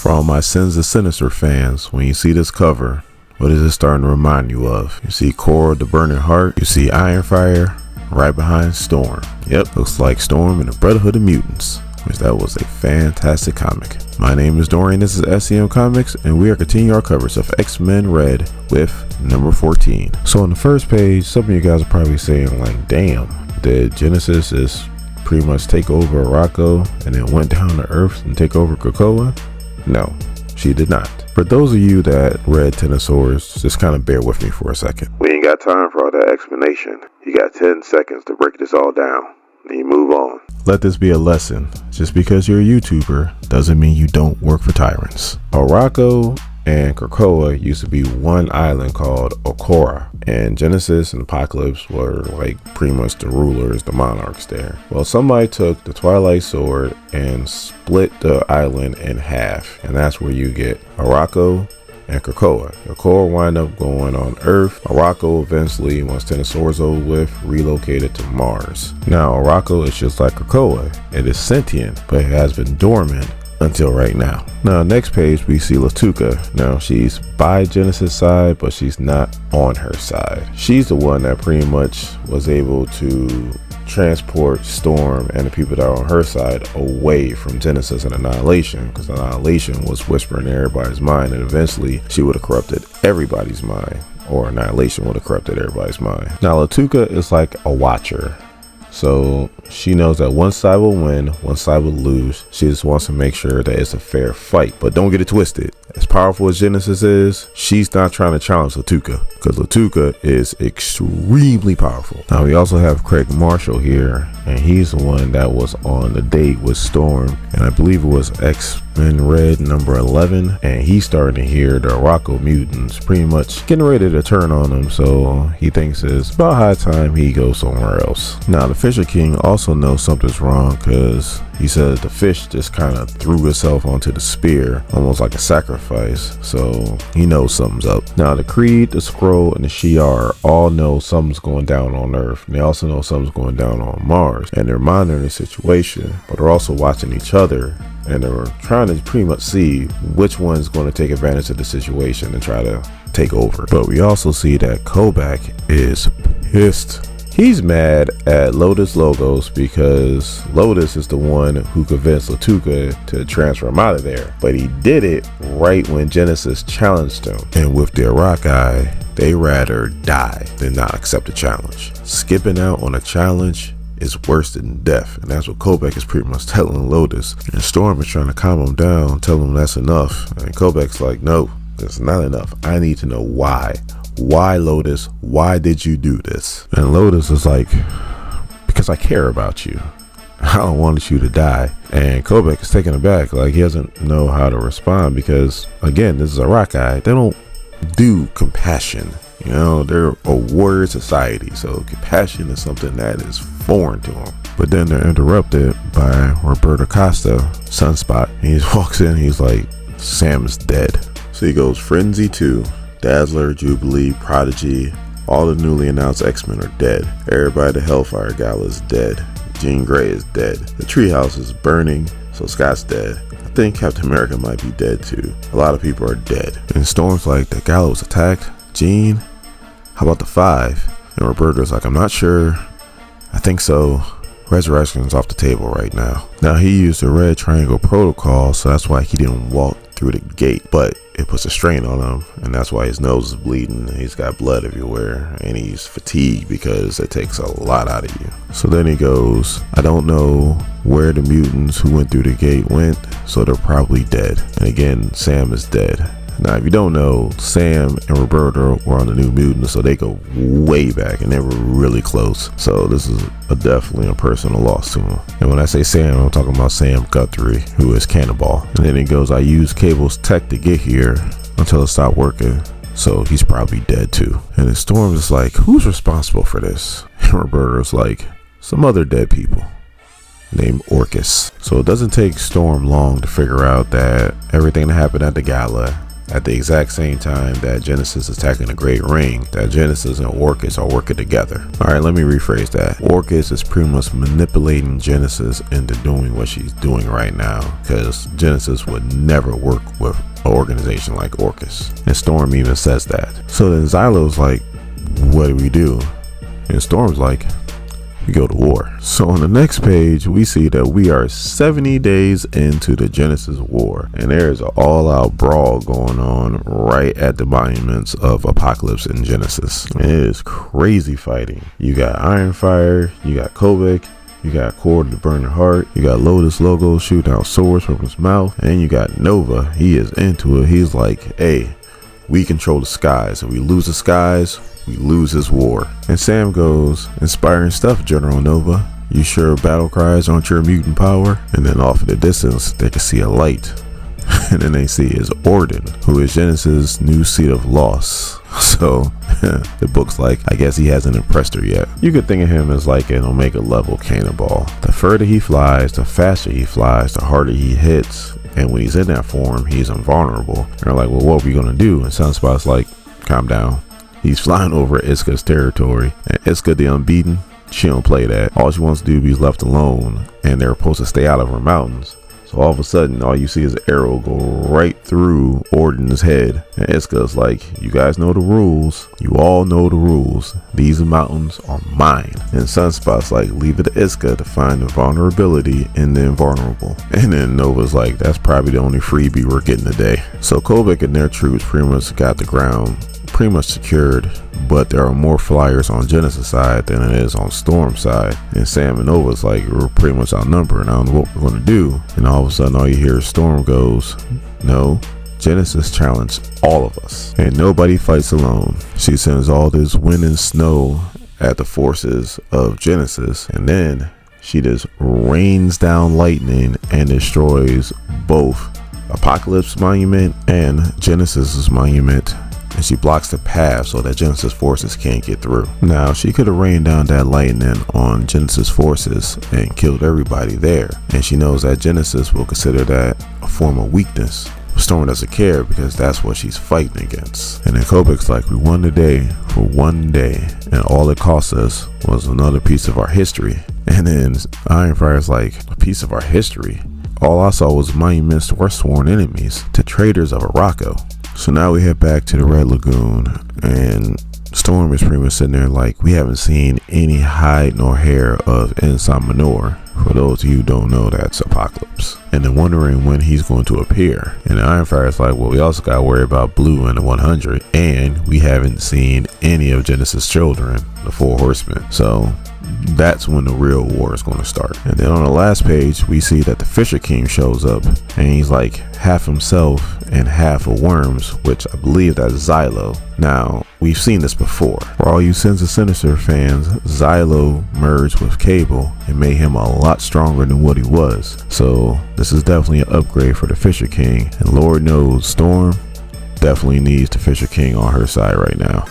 For all my Sins of Sinister fans, when you see this cover, what is it starting to remind you of? You see Cora the Burning Heart, you see Ironfire, right behind Storm. Yep, looks like Storm in the Brotherhood of Mutants, which that was a fantastic comic. My name is Dorian, this is SCM Comics, and we are continuing our coverage of X-Men Red with number 14. So on the first page, some of you guys are probably saying like, damn, did Genesis just pretty much take over Arakko and then went down to Earth and take over Krakoa? No, she did not. For those of you that read Tennosaurus, just kind of bear with me for a second. We ain't got time for all that explanation. You got 10 seconds to break this all down. Then you move on. Let this be a lesson. Just because you're a YouTuber doesn't mean you don't work for tyrants. Arakko and Krakoa used to be one island called Okora, and Genesis and Apocalypse were like pretty much the rulers, the monarchs there. Well, somebody took the Twilight Sword and split the island in half, and that's where you get Arakko and Krakoa. Krakoa wind up going on Earth. Arakko eventually, once Tennosaurus over with, relocated to Mars. Now Arakko is just like Krakoa. It is sentient, but it has been dormant until right now. Now next page we see Latuka. Now she's by Genesis' side, but she's not on her side. She's the one that pretty much was able to transport Storm and the people that are on her side away from Genesis and Annihilation, because Annihilation was whispering in everybody's mind, and eventually she would have corrupted everybody's mind, or Annihilation would have corrupted everybody's mind. Now Latuka is like a watcher. So she knows that one side will win, one side will lose. She just wants to make sure that it's a fair fight. But don't get it twisted. As powerful as Genesis is, she's not trying to challenge Latuka, because Latuka is extremely powerful. Now we also have Craig Marshall here, and he's the one that was on the date with Storm, and I believe it was X-Men Red number 11, and he's starting to hear the Arakko mutants pretty much getting ready to turn on him, so he thinks it's about high time he goes somewhere else. Now the Fisher King also knows something's wrong, because he said the fish just kind of threw itself onto the spear, almost like a sacrifice, so he knows something's up. Now the Creed, the Skrull, and the Shi'ar all know something's going down on Earth, and they also know something's going down on Mars, and they're monitoring the situation, but they're also watching each other, and they're trying to pretty much see which one's going to take advantage of the situation and try to take over. But we also see that Kobach is pissed. He's mad at Lotus Logos because Lotus is the one who convinced Latuka to transfer him out of there. But he did it right when Genesis challenged him. And with their rock eye, they rather die than not accept a challenge. Skipping out on a challenge is worse than death. And that's what Kobach is pretty much telling Lotus. And Storm is trying to calm him down, tell him that's enough. And Kobach's like, no, that's not enough. I need to know why. Why, Lotus? Why did you do this? And Lotus is like, because I care about you. I don't want you to die. And Kobach is taken aback, like he doesn't know how to respond, because again, this is a rock guy. They don't do compassion. You know, they're a warrior society, so compassion is something that is foreign to them. But then they're interrupted by Roberto Costa, Sunspot. He just walks in, he's like, Sam is dead. So he goes, Frenzy 2. Dazzler, Jubilee, Prodigy, all the newly announced X-Men are dead. Everybody at the Hellfire Gala is dead. Jean Grey is dead. The treehouse is burning, so Scott's dead. I think Captain America might be dead too. A lot of people are dead. And Storm's like, the Gala was attacked? Jean? How about the 5? And Roberto's like, I'm not sure. I think so. Resurrection's off the table right now. Now he used the red triangle protocol, so that's why he didn't walk through the gate, but it puts a strain on him, and that's why his nose is bleeding, he's got blood everywhere, and he's fatigued because it takes a lot out of you. So then he goes, I don't know where the mutants who went through the gate went, so they're probably dead. And again, Sam is dead. Now, if you don't know, Sam and Roberto were on the New Mutants, so they go way back, and they were really close. So this is definitely a personal loss to him. And when I say Sam, I'm talking about Sam Guthrie, who is Cannonball. And then he goes, I used Cable's tech to get here until it stopped working, so he's probably dead too. And then Storm is like, who's responsible for this? And Roberto's like, some other dead people named Orcus. So it doesn't take Storm long to figure out that everything that happened at the gala at the exact same time that Genesis is attacking the Great Ring, that Genesis and Orcus are working together. Alright, let me rephrase that. Orcus is pretty much manipulating Genesis into doing what she's doing right now, because Genesis would never work with an organization like Orcus. And Storm even says that. So then Xylo's like, what do we do? And Storm's like, we go to war. So on the next page, we see that we are 70 days into the Genesis War, and there is an all-out brawl going on right at the monuments of Apocalypse in Genesis. And it is crazy fighting. You got Ironfire, you got Kobik, you got Core the Burning Heart, you got Lotus Logo shooting out swords from his mouth, and you got Nova. He is into it. He's like, hey, we control the skies. If we lose the skies, we lose this war. And Sam goes, inspiring stuff, General Nova. You sure battle cries aren't your mutant power? And then off in the distance, they can see a light. And then they see is Orden, who is Genesis' new seat of loss. So the book's like, I guess he hasn't impressed her yet. You could think of him as like an Omega level cannonball. The further he flies, the faster he flies, the harder he hits. And when he's in that form, he's invulnerable. And they're like, well, what are we gonna do? And Sunspot's like, calm down. He's flying over Isca's territory, and Isca the Unbeaten, she don't play that. All she wants to do is be left alone, and they're supposed to stay out of her mountains. So all of a sudden, all you see is an arrow go right through Orden's head, and Isca's like, you guys know the rules. You all know the rules. These mountains are mine. And Sunspot's like, leave it to Isca to find the vulnerability in the invulnerable. And then Nova's like, that's probably the only freebie we're getting today. So Kobik and their troops pretty much got the ground pretty much secured, but there are more flyers on Genesis side than it is on Storm side. And Sam and Nova's like, we're pretty much outnumbered. I don't know what we're going to do. And all of a sudden, all you hear is Storm goes, no, Genesis challenged all of us, and nobody fights alone. She sends all this wind and snow at the forces of Genesis, and then she just rains down lightning and destroys both Apocalypse Monument and Genesis's monument. And she blocks the path so that Genesis forces can't get through. Now, she could have rained down that lightning on Genesis forces and killed everybody there. And she knows that Genesis will consider that a form of weakness. Storm doesn't care because that's what she's fighting against. And then Kobik's like, we won the day for one day, and all it cost us was another piece of our history. And then Ironfire's like, a piece of our history? All I saw was monuments to our sworn enemies, to traitors of Arakko. So now we head back to the Red Lagoon, and Storm is pretty much sitting there like, we haven't seen any hide nor hair of Ensign Minor. For those of you who don't know, that's Apocalypse. And then wondering when he's going to appear. And Ironfire is like, well, we also got to worry about Blue and the 100. And we haven't seen any of Genesis' children, the 4 horsemen. So that's when the real war is going to start. And then on the last page, we see that the Fisher King shows up, and he's like half himself and half of worms, which I believe that's Xylo. Now, we've seen this before. For all you Sins of Sinister fans, Xylo merged with Cable and made him a lot stronger than what he was. So this is definitely an upgrade for the Fisher King, and Lord knows Storm definitely needs the Fisher King on her side right now.